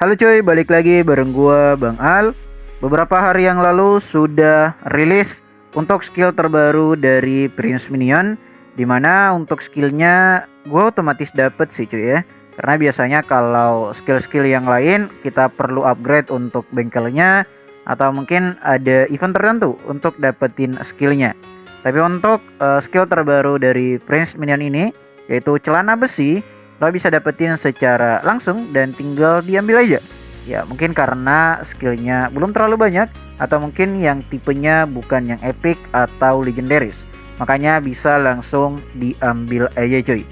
Halo cuy, balik lagi bareng gua Bang Al. Beberapa hari yang lalu sudah rilis untuk skill terbaru dari Prince Minion, dimana untuk skillnya gue otomatis dapet sih cuy ya. Karena biasanya kalau skill-skill yang lain kita perlu upgrade untuk bengkelnya atau mungkin ada event tertentu untuk dapetin skillnya. Tapi untuk skill terbaru dari Prince Minion ini, yaitu celana besi, lo bisa dapetin secara langsung dan tinggal diambil aja. Ya mungkin karena skillnya belum terlalu banyak, atau mungkin yang tipenya bukan yang epic atau legendaris, makanya bisa langsung diambil aja cuy.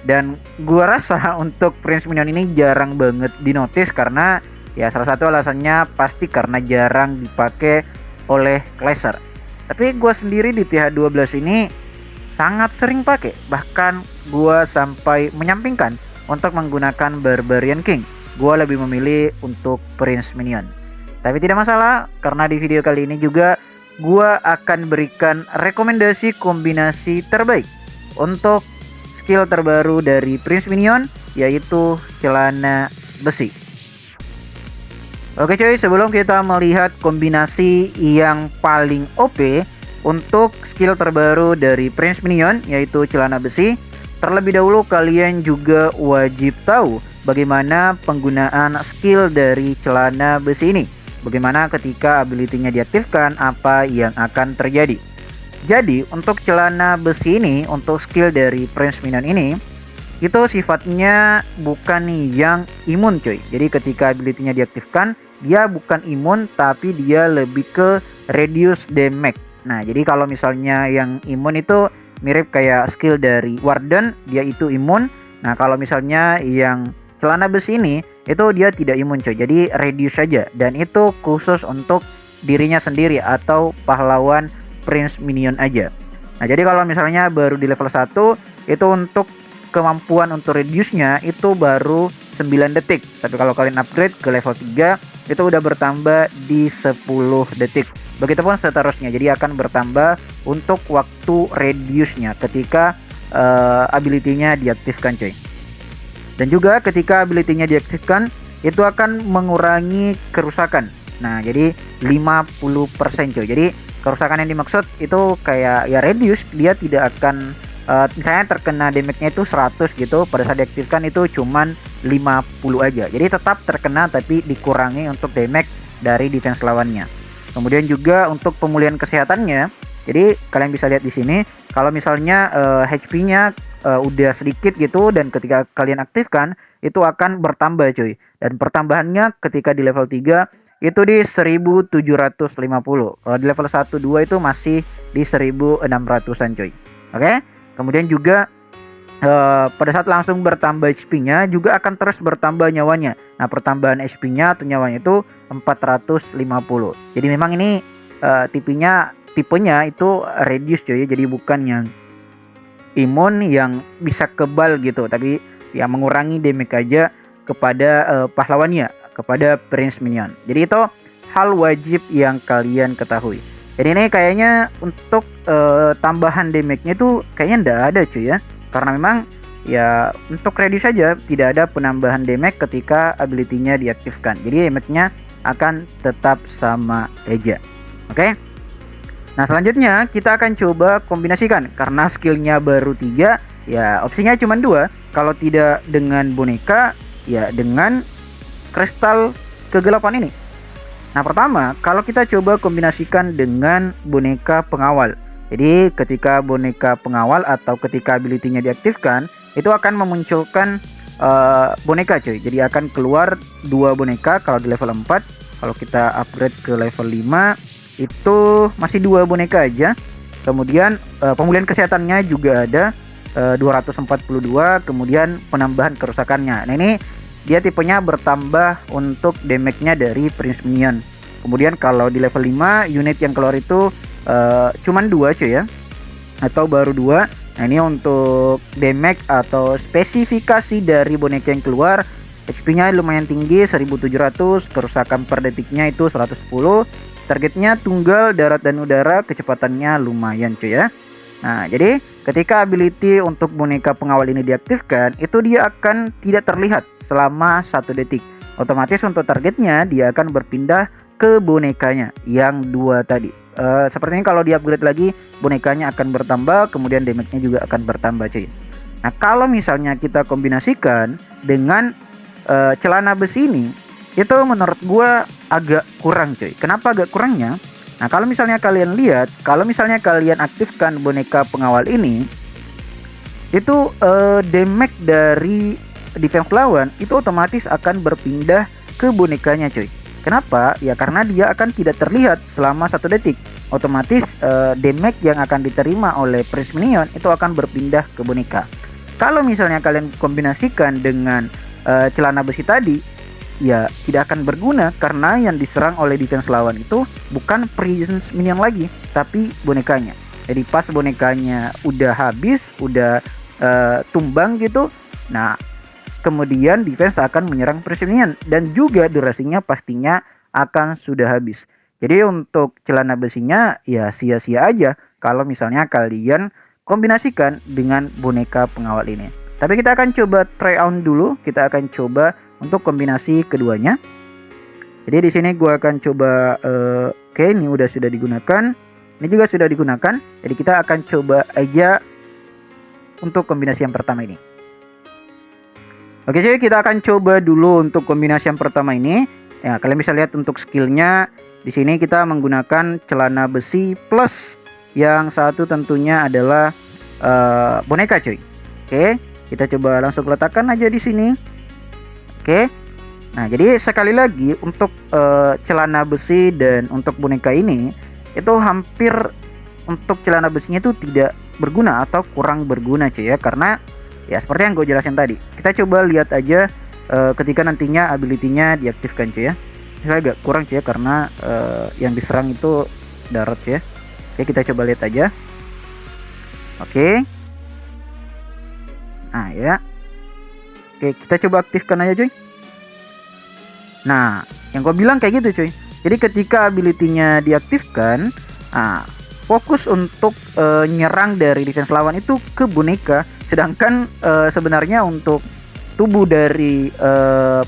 Dan gua rasa untuk Prince Minion ini jarang banget dinotis, karena ya salah satu alasannya pasti karena jarang dipakai oleh Clasher. Tapi gua sendiri di TH12 ini sangat sering pakai, bahkan gua sampai menyampingkan untuk menggunakan Barbarian King. Gua lebih memilih untuk Prince Minion. Tapi tidak masalah, karena di video kali ini juga gua akan berikan rekomendasi kombinasi terbaik untuk skill terbaru dari Prince Minion, yaitu celana besi. Oke cuy, sebelum kita melihat kombinasi yang paling OP untuk skill terbaru dari Prince Minion, yaitu celana besi, terlebih dahulu kalian juga wajib tahu bagaimana penggunaan skill dari celana besi ini. Bagaimana ketika ability-nya diaktifkan, apa yang akan terjadi. Jadi untuk celana besi ini, untuk skill dari Prince Minion ini, itu sifatnya bukan yang imun cuy. Jadi ketika ability-nya diaktifkan, dia bukan imun, tapi dia lebih ke reduce damage. Nah, jadi kalau misalnya yang imun itu mirip kayak skill dari Warden, dia itu imun. Nah, kalau misalnya yang celana besi ini, itu dia tidak imun coy. Jadi reduce saja, dan itu khusus untuk dirinya sendiri atau pahlawan Prince Minion aja. Nah, jadi kalau misalnya baru di level 1, itu untuk kemampuan untuk reduce-nya itu baru 9 detik. Tapi kalau kalian upgrade ke level 3, itu udah bertambah di 10 detik. Begitupun seterusnya, jadi akan bertambah untuk waktu reduce-nya ketika ability-nya diaktifkan cuy. Dan juga ketika ability-nya diaktifkan, itu akan mengurangi kerusakan. Nah, jadi 50% cuy. Jadi kerusakan yang dimaksud itu kayak ya reduce, dia tidak akan misalnya terkena damage-nya itu 100 gitu, pada saat diaktifkan itu cuman 50 aja. Jadi tetap terkena tapi dikurangi untuk damage dari defense lawannya. Kemudian juga untuk pemulihan kesehatannya. Jadi kalian bisa lihat di sini, kalau misalnya HP-nya udah sedikit gitu, dan ketika kalian aktifkan itu akan bertambah cuy. Dan pertambahannya ketika di level 3 itu di 1750. Kalau di level 1 2 itu masih di 1600-an cuy. Oke? Kemudian juga pada saat langsung bertambah HP-nya juga akan terus bertambah nyawanya. Nah, pertambahan HP-nya atau nyawanya itu 450. Jadi memang ini tipenya itu reduce cuy. Jadi bukan yang imun yang bisa kebal gitu, tapi ya mengurangi damage aja kepada pahlawannya, kepada Prince Minion. Jadi itu hal wajib yang kalian ketahui. Jadi ini kayaknya untuk tambahan damage-nya itu kayaknya ndak ada cuy ya. Karena memang ya untuk reduce saja tidak ada penambahan damage ketika ability-nya diaktifkan. Jadi damage-nya akan tetap sama aja. Oke. Nah, selanjutnya kita akan coba kombinasikan. Karena skillnya baru 3, ya opsinya cuma 2. Kalau tidak dengan boneka, ya dengan kristal kegelapan ini. Nah, pertama, kalau kita coba kombinasikan dengan boneka pengawal. Jadi ketika boneka pengawal atau ketika ability-nya diaktifkan, itu akan memunculkan boneka cuy. Jadi akan keluar 2 boneka kalau di level 4. Kalau kita upgrade ke level 5, itu masih 2 boneka aja. Kemudian pemulihan kesehatannya juga ada 242, kemudian penambahan kerusakannya. Nah, ini dia tipenya bertambah untuk damage-nya dari Prince Minion. Kemudian kalau di level 5, unit yang keluar itu cuman 2 cuy ya, atau baru 2. Nah, ini untuk damage atau spesifikasi dari boneka yang keluar. HP-nya lumayan tinggi, 1700, kerusakan per detiknya itu 110. Targetnya tunggal, darat dan udara, kecepatannya lumayan cuy ya. Nah, jadi ketika ability untuk boneka pengawal ini diaktifkan, itu dia akan tidak terlihat selama 1 detik. otomatis untuk targetnya dia akan berpindah ke bonekanya yang 2 tadi. Sepertinya kalau di upgrade lagi bonekanya akan bertambah, kemudian damage-nya juga akan bertambah cuy. Nah kalau misalnya kita kombinasikan dengan celana besi ini, itu menurut gua agak kurang cuy. Kenapa agak kurangnya? Nah kalau misalnya kalian lihat, kalau misalnya kalian aktifkan boneka pengawal ini, itu damage dari defense lawan itu otomatis akan berpindah ke bonekanya cuy. Kenapa? Ya karena dia akan tidak terlihat selama 1 detik. Otomatis damage yang akan diterima oleh Prince Minion itu akan berpindah ke boneka. Kalau misalnya kalian kombinasikan dengan celana besi tadi, ya tidak akan berguna karena yang diserang oleh defense lawan itu bukan Prince Minion lagi, tapi bonekanya. Jadi pas bonekanya udah habis, udah tumbang gitu, nah kemudian defense akan menyerang Prince Minion dan juga durasinya pastinya akan sudah habis. Jadi untuk celana besinya ya sia-sia aja kalau misalnya kalian kombinasikan dengan boneka pengawal ini. Tapi kita akan coba try on dulu, kita akan coba untuk kombinasi keduanya. Jadi di sini gua akan coba oke, ini sudah digunakan. Ini juga sudah digunakan. Jadi kita akan coba aja untuk kombinasi yang pertama ini. Oke cuy, kita akan coba dulu untuk kombinasi yang pertama ini. Ya, kalian bisa lihat untuk skillnya. Di sini kita menggunakan celana besi plus yang satu tentunya adalah boneka cuy. Oke, kita coba langsung letakkan aja di sini. Oke. Nah, jadi sekali lagi untuk celana besi dan untuk boneka ini itu hampir untuk celana besinya itu tidak berguna atau kurang berguna cuy ya, karena ya seperti yang gue jelasin tadi. Kita coba lihat aja ketika nantinya ability-nya diaktifkan cuy ya. Ini agak kurang cuy ya karena yang diserang itu darat cuy ya. Oke, kita coba lihat aja. Oke. Nah ya. Oke, kita coba aktifkan aja cuy. Nah, yang gue bilang kayak gitu cuy. Jadi ketika ability-nya diaktifkan, fokus untuk nyerang dari defense lawan itu ke boneka. Sedangkan sebenarnya untuk tubuh dari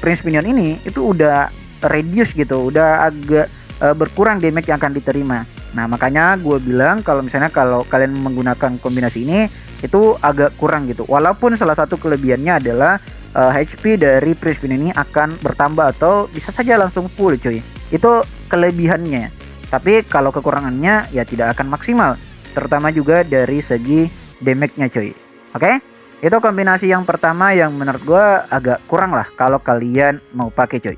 Prince Minion ini itu udah reduce gitu, udah agak berkurang damage yang akan diterima. Nah makanya gue bilang kalau misalnya kalau kalian menggunakan kombinasi ini itu agak kurang gitu. Walaupun salah satu kelebihannya adalah HP dari Prince Minion ini akan bertambah atau bisa saja langsung full cuy. Itu kelebihannya. Tapi kalau kekurangannya ya tidak akan maksimal, terutama juga dari segi damage-nya cuy. Oke? Itu kombinasi yang pertama yang menurut gue agak kurang lah kalau kalian mau pakai cuy.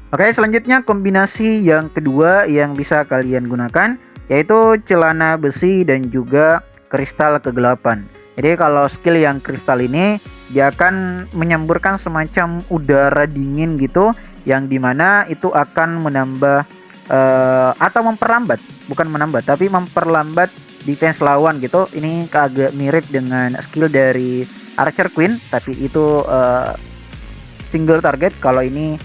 Oke, selanjutnya kombinasi yang kedua yang bisa kalian gunakan yaitu celana besi dan juga kristal kegelapan. Jadi kalau skill yang kristal ini dia akan menyemburkan semacam udara dingin gitu, yang dimana itu akan menambah atau memperlambat, bukan menambah tapi memperlambat defense lawan gitu. Ini agak mirip dengan skill dari Archer Queen, tapi itu single target. Kalau ini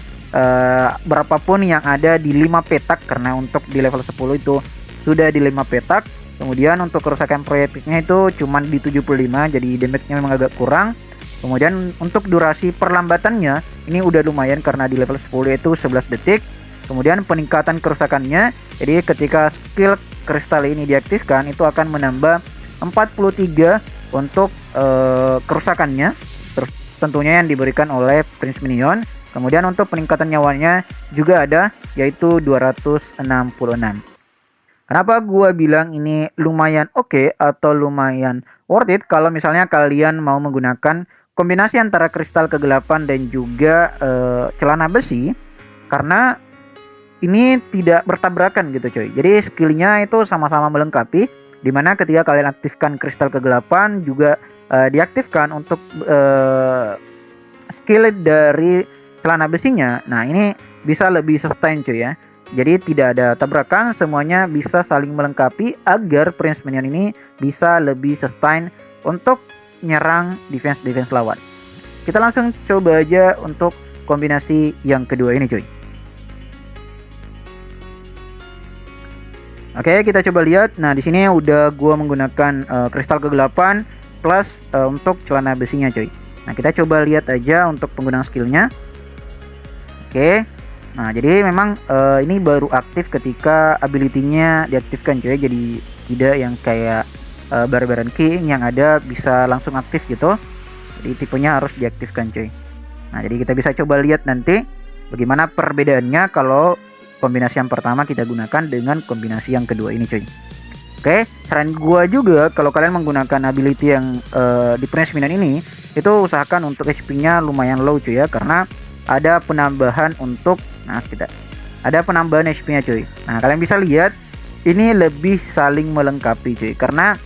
berapapun yang ada di 5 petak, karena untuk di level 10 itu sudah di 5 petak. Kemudian untuk kerusakan proyektilnya itu cuma di 75, jadi damage-nya memang agak kurang. Kemudian untuk durasi perlambatannya ini udah lumayan karena di level 10 itu 11 detik. Kemudian peningkatan kerusakannya, jadi ketika skill kristal ini diaktifkan itu akan menambah 43 untuk kerusakannya, terus tentunya yang diberikan oleh Prince Minion. Kemudian untuk peningkatan nyawanya juga ada, yaitu 266. Kenapa gua bilang ini lumayan oke atau lumayan worth it kalau misalnya kalian mau menggunakan kombinasi antara kristal kegelapan dan juga celana besi, karena ini tidak bertabrakan gitu coy. Jadi skillnya itu sama-sama melengkapi, dimana ketika kalian aktifkan kristal kegelapan juga diaktifkan untuk skill dari celana besinya. Nah ini bisa lebih sustain cuy ya. Jadi tidak ada tabrakan, semuanya bisa saling melengkapi agar Prince Minion ini bisa lebih sustain untuk nyerang defense lawan. Kita langsung coba aja untuk kombinasi yang kedua ini cuy. Oke, kita coba lihat. Nah di sini udah gua menggunakan kristal kegelapan plus untuk celana besinya cuy. Nah kita coba lihat aja untuk penggunaan skillnya. Oke. Nah, jadi memang ini baru aktif ketika ability-nya diaktifkan cuy. Jadi tidak yang kayak Barbarian King yang ada bisa langsung aktif gitu. Jadi tipenya harus diaktifkan cuy. Nah, jadi kita bisa coba lihat nanti bagaimana perbedaannya kalau kombinasi yang pertama kita gunakan dengan kombinasi yang kedua ini cuy. Oke, saran gua juga kalau kalian menggunakan ability yang di Prince Minion ini, itu usahakan untuk HP-nya lumayan low cuy ya, karena ada penambahan untuk ada penambahan HP-nya cuy. Nah, kalian bisa lihat ini lebih saling melengkapi cuy, karena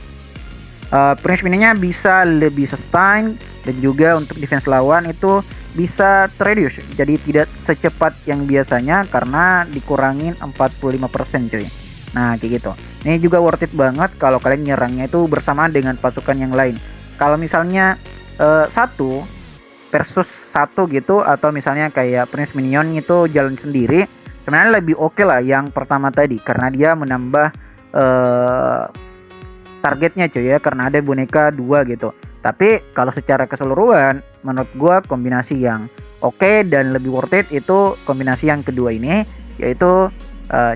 Prince Minion-nya bisa lebih sustain dan juga untuk defense lawan itu bisa reduce. Jadi tidak secepat yang biasanya karena dikurangin 45% cuy. Nah, kayak gitu. Ini juga worth it banget kalau kalian nyerangnya itu bersamaan dengan pasukan yang lain. Kalau misalnya satu versus satu gitu, atau misalnya kayak Prince Minion itu jalan sendiri, sebenarnya lebih oke lah yang pertama tadi karena dia menambah targetnya cuy ya, karena ada boneka 2 gitu. Tapi kalau secara keseluruhan menurut gua kombinasi yang oke dan lebih worth it itu kombinasi yang kedua ini, yaitu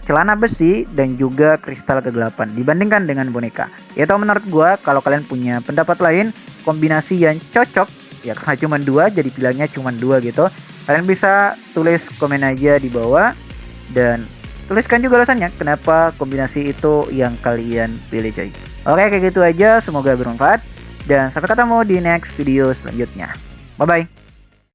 celana besi dan juga kristal kegelapan dibandingkan dengan boneka. Itu menurut gua. Kalau kalian punya pendapat lain, kombinasi yang cocok ya, karena cuma 2 jadi pilihannya cuma 2 gitu, kalian bisa tulis komen aja di bawah dan tuliskan juga alasannya kenapa kombinasi itu yang kalian pilih coy. Oke, kayak gitu aja, semoga bermanfaat dan sampai ketemu di next video selanjutnya. Bye bye.